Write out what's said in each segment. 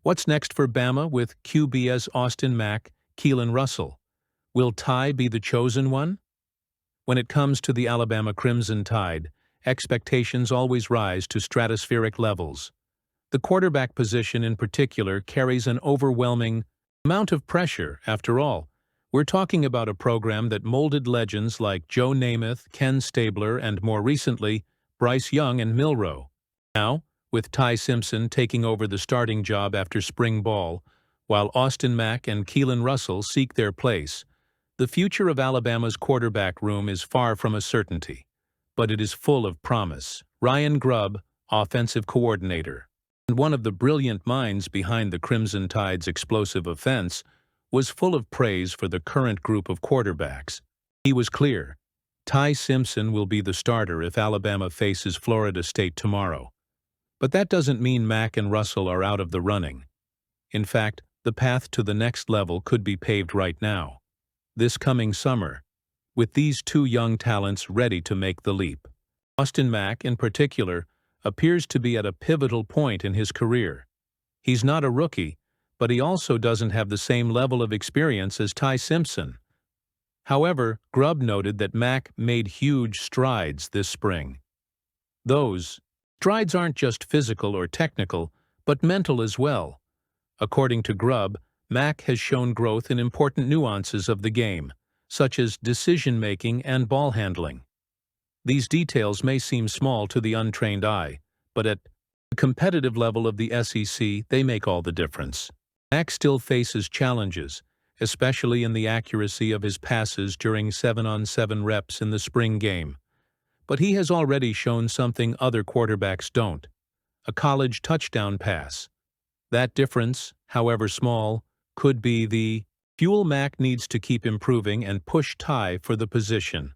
What's next for Bama with Qbs Austin Mack, Keelon Russell? Will Ty be the chosen one? When it comes to the Alabama Crimson Tide, expectations always rise to stratospheric levels. The quarterback position in particular carries an overwhelming amount of pressure. After all, we're talking about a program that molded legends like Joe Namath, Ken Stabler, and more recently, Bryce Young and Milroe. Now, with Ty Simpson taking over the starting job after spring ball, while Austin Mack and Keelon Russell seek their place, the future of Alabama's quarterback room is far from a certainty, but it is full of promise. Ryan Grubb, offensive coordinator, and one of the brilliant minds behind the Crimson Tide's explosive offense, was full of praise for the current group of quarterbacks. He was clear: Ty Simpson will be the starter if Alabama faces Florida State tomorrow. But that doesn't mean Mack and Russell are out of the running. In fact, the path to the next level could be paved right now, this coming summer, with these two young talents ready to make the leap. Austin Mack, in particular, appears to be at a pivotal point in his career. He's not a rookie, but he also doesn't have the same level of experience as Ty Simpson. However, Grubb noted that Mack made huge strides this spring. Those strides aren't just physical or technical, but mental as well. According to Grubb, Mack has shown growth in important nuances of the game, such as decision-making and ball handling. These details may seem small to the untrained eye, but at the competitive level of the SEC, they make all the difference. Mack still faces challenges, especially in the accuracy of his passes during 7-on-7 reps in the spring game. But he has already shown something other quarterbacks don't: a college touchdown pass. That difference, however small, could be the fuel Mack needs to keep improving and push Ty for the position.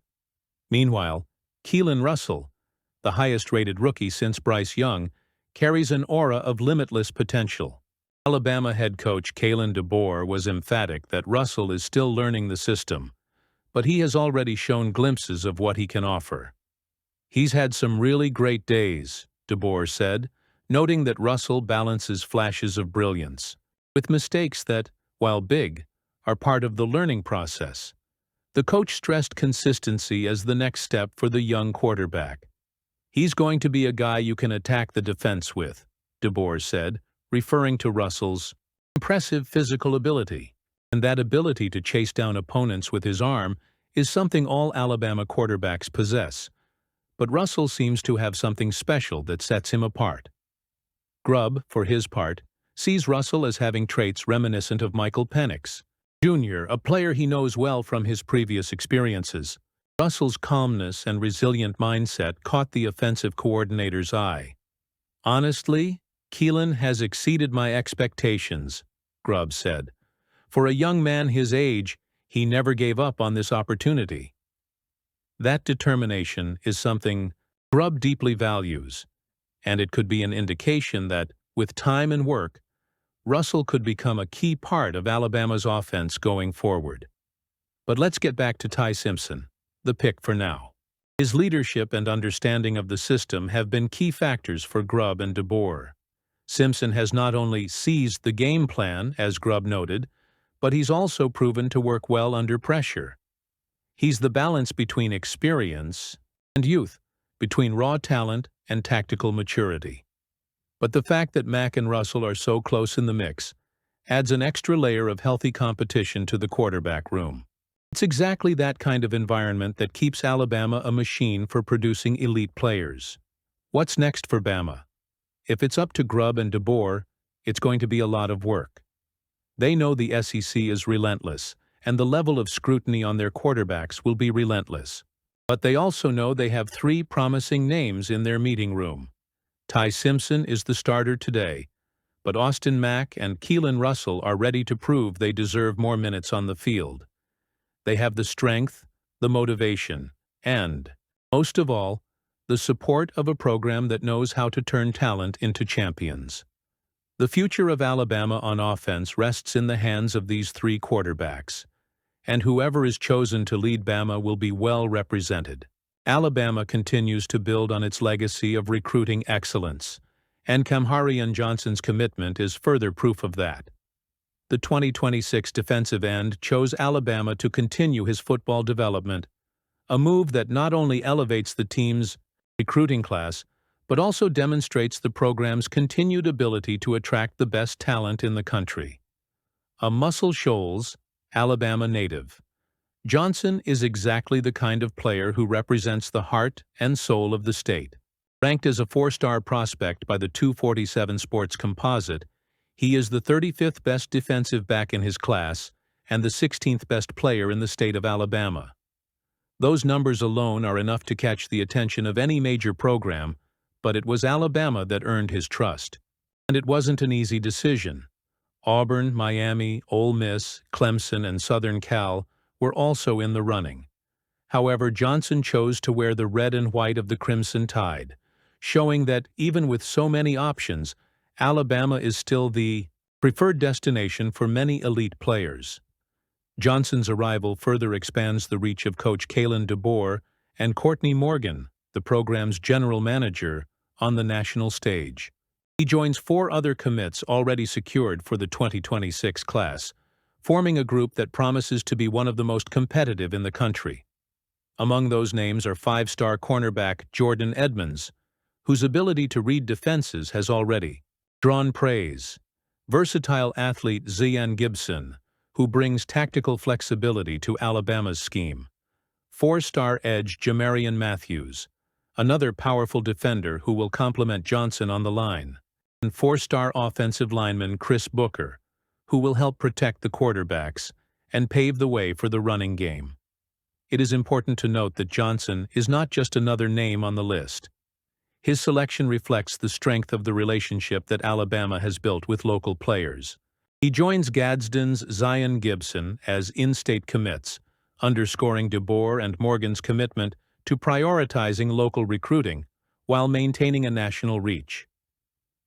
Meanwhile, Keelon Russell, the highest-rated rookie since Bryce Young, carries an aura of limitless potential. Alabama head coach Kalen DeBoer was emphatic that Russell is still learning the system, but he has already shown glimpses of what he can offer. He's had some really great days, DeBoer said, noting that Russell balances flashes of brilliance with mistakes that, while big, are part of the learning process. The coach stressed consistency as the next step for the young quarterback. He's going to be a guy you can attack the defense with, DeBoer said, referring to Russell's impressive physical ability. And that ability to chase down opponents with his arm is something all Alabama quarterbacks possess. But Russell seems to have something special that sets him apart. Grubb, for his part, sees Russell as having traits reminiscent of Michael Penix Jr., a player he knows well from his previous experiences. Russell's calmness and resilient mindset caught the offensive coordinator's eye. "Honestly, Keelon has exceeded my expectations," Grubb said. "For a young man his age, he never gave up on this opportunity." That determination is something Grubb deeply values, and it could be an indication that, with time and work, Russell could become a key part of Alabama's offense going forward. But let's get back to Ty Simpson, the pick for now. His leadership and understanding of the system have been key factors for Grubb and DeBoer. Simpson has not only seized the game plan, as Grubb noted, but he's also proven to work well under pressure. He's the balance between experience and youth, between raw talent and tactical maturity. But the fact that Mack and Russell are so close in the mix adds an extra layer of healthy competition to the quarterback room. It's exactly that kind of environment that keeps Alabama a machine for producing elite players. What's next for Bama? If it's up to Grubb and DeBoer, it's going to be a lot of work. They know the SEC is relentless, and the level of scrutiny on their quarterbacks will be relentless. But they also know they have three promising names in their meeting room. Ty Simpson is the starter today, but Austin Mack and Keelon Russell are ready to prove they deserve more minutes on the field. They have the strength, the motivation, and, most of all, the support of a program that knows how to turn talent into champions. The future of Alabama on offense rests in the hands of these three quarterbacks, and whoever is chosen to lead Bama will be well represented. Alabama continues to build on its legacy of recruiting excellence, And Kamharian Johnson's commitment is further proof of that. The 2026 defensive end chose Alabama to continue his football development, a move that not only elevates the team's recruiting class, but also demonstrates the program's continued ability to attract the best talent in the country. A Muscle Shoals, Alabama native, Johnson is exactly the kind of player who represents the heart and soul of the state. Ranked as a 4-star prospect by the 247 Sports Composite, he is the 35th best defensive back in his class and the 16th best player in the state of Alabama. Those numbers alone are enough to catch the attention of any major program, but it was Alabama that earned his trust. And it wasn't an easy decision. Auburn, Miami, Ole Miss, Clemson, and Southern Cal were also in the running. However, Johnson chose to wear the red and white of the Crimson Tide, showing that even with so many options, Alabama is still the preferred destination for many elite players. Johnson's arrival further expands the reach of Coach Kalen DeBoer and Courtney Morgan, the program's general manager, on the national stage. He joins 4 other commits already secured for the 2026 class, forming a group that promises to be one of the most competitive in the country. Among those names are 5-star cornerback Jordan Edmonds, whose ability to read defenses has already drawn praise, versatile athlete Zian Gibson, who brings tactical flexibility to Alabama's scheme, 4-star edge Jamarian Matthews, another powerful defender who will complement Johnson on the line, and 4-star offensive lineman Chris Booker, who will help protect the quarterbacks and pave the way for the running game. It is important to note that Johnson is not just another name on the list. His selection reflects the strength of the relationship that Alabama has built with local players. He joins Gadsden's Zion Gibson as in-state commits, underscoring DeBoer and Morgan's commitment to prioritizing local recruiting while maintaining a national reach.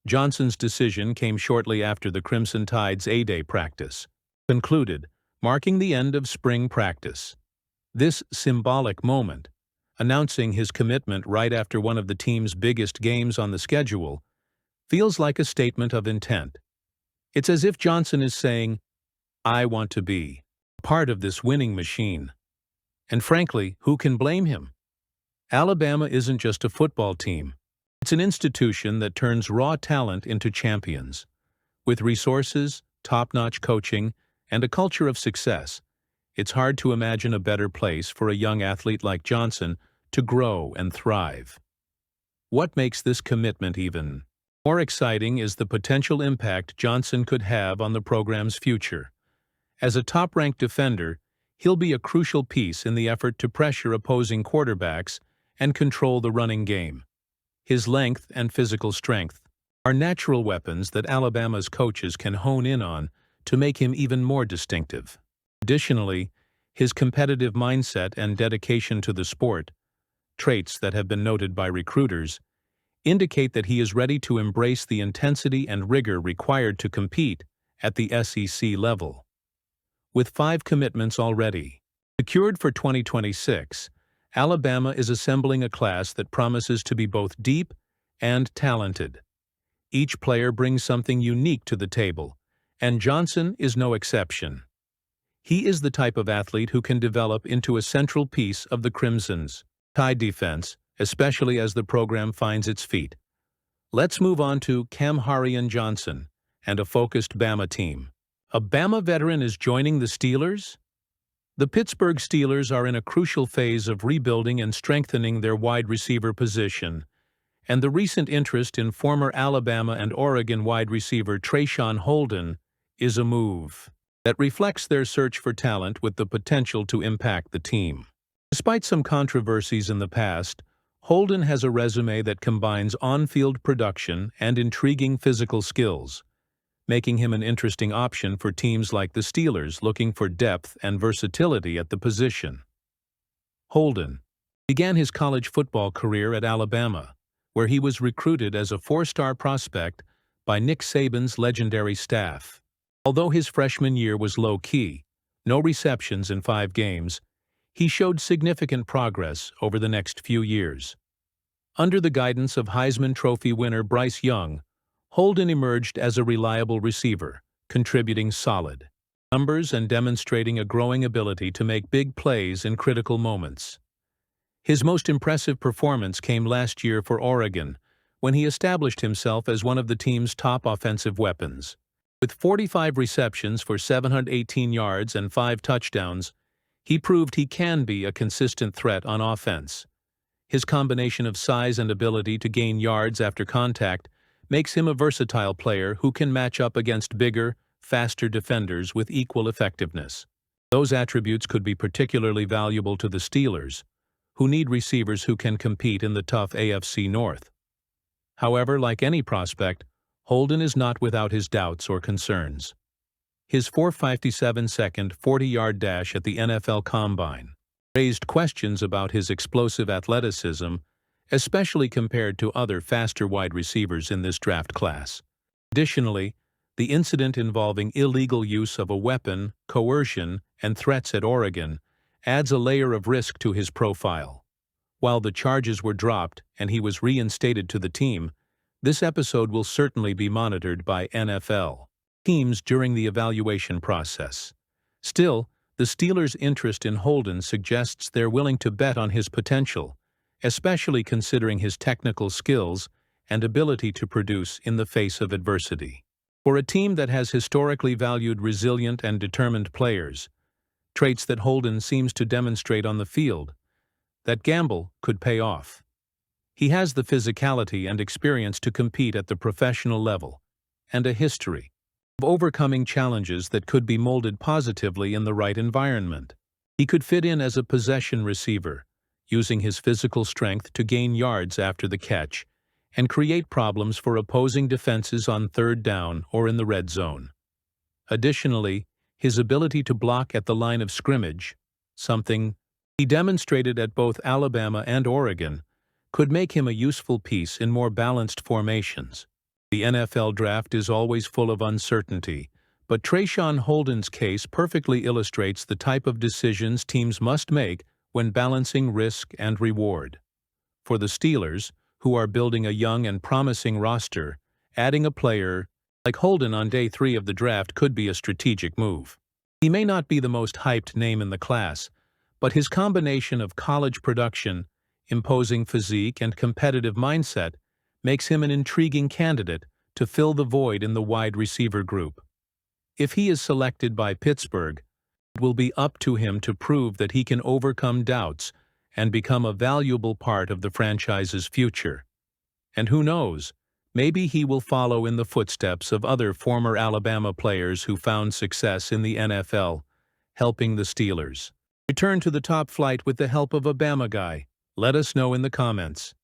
Johnson's decision came shortly after the Crimson Tide's A-Day practice concluded, marking the end of spring practice. This symbolic moment, announcing his commitment right after one of the team's biggest games on the schedule, feels like a statement of intent. It's as if Johnson is saying, "I want to be part of this winning machine." And frankly, who can blame him? Alabama isn't just a football team. It's an institution that turns raw talent into champions. With resources, top-notch coaching, and a culture of success, it's hard to imagine a better place for a young athlete like Johnson to grow and thrive. What makes this commitment even more exciting is the potential impact Johnson could have on the program's future. As a top-ranked defender, he'll be a crucial piece in the effort to pressure opposing quarterbacks and control the running game. His length and physical strength are natural weapons that Alabama's coaches can hone in on to make him even more distinctive. Additionally, his competitive mindset and dedication to the sport, traits that have been noted by recruiters, indicate that he is ready to embrace the intensity and rigor required to compete at the SEC level. With 5 commitments already secured for 2026, Alabama is assembling a class that promises to be both deep and talented. Each player brings something unique to the table, and Johnson is no exception. He is the type of athlete who can develop into a central piece of the Crimson's Tide defense, especially as the program finds its feet. Let's move on to Kamharian Johnson and a focused Bama team. A Bama veteran is joining the Steelers? The Pittsburgh Steelers are in a crucial phase of rebuilding and strengthening their wide receiver position, and the recent interest in former Alabama and Oregon wide receiver Traeshon Holden is a move that reflects their search for talent with the potential to impact the team. Despite some controversies in the past, Holden has a resume that combines on-field production and intriguing physical skills, making him an interesting option for teams like the Steelers looking for depth and versatility at the position. Holden began his college football career at Alabama, where he was recruited as a 4-star prospect by Nick Saban's legendary staff. Although his freshman year was low-key, no receptions in 5 games, he showed significant progress over the next few years. Under the guidance of Heisman Trophy winner Bryce Young, Holden emerged as a reliable receiver, contributing solid numbers and demonstrating a growing ability to make big plays in critical moments. His most impressive performance came last year for Oregon, when he established himself as one of the team's top offensive weapons. With 45 receptions for 718 yards and 5 touchdowns, he proved he can be a consistent threat on offense. His combination of size and ability to gain yards after contact makes him a versatile player who can match up against bigger, faster defenders with equal effectiveness. Those attributes could be particularly valuable to the Steelers, who need receivers who can compete in the tough AFC North. However, like any prospect, Holden is not without his doubts or concerns. His 4.57-second 40-yard dash at the NFL Combine raised questions about his explosive athleticism, especially compared to other faster wide receivers in this draft class. Additionally, the incident involving illegal use of a weapon, coercion, and threats at Oregon adds a layer of risk to his profile. While the charges were dropped and he was reinstated to the team, this episode will certainly be monitored by NFL teams during the evaluation process. Still, the Steelers' interest in Holden suggests they're willing to bet on his potential, especially considering his technical skills and ability to produce in the face of adversity. For a team that has historically valued resilient and determined players, traits that Holden seems to demonstrate on the field, that gamble could pay off. He has the physicality and experience to compete at the professional level, and a history of overcoming challenges that could be molded positively in the right environment. He could fit in as a possession receiver, using his physical strength to gain yards after the catch and create problems for opposing defenses on third down or in the red zone. Additionally, his ability to block at the line of scrimmage, something he demonstrated at both Alabama and Oregon, could make him a useful piece in more balanced formations. The NFL draft is always full of uncertainty, but Traeshon Holden's case perfectly illustrates the type of decisions teams must make when balancing risk and reward. For the Steelers, who are building a young and promising roster, adding a player like Holden on day 3 of the draft could be a strategic move. He may not be the most hyped name in the class, but his combination of college production, imposing physique, and competitive mindset makes him an intriguing candidate to fill the void in the wide receiver group. If he is selected by Pittsburgh, it will be up to him to prove that he can overcome doubts and become a valuable part of the franchise's future. And who knows, maybe he will follow in the footsteps of other former Alabama players who found success in the NFL, helping the Steelers return to the top flight with the help of a Bama guy. Let us know in the comments.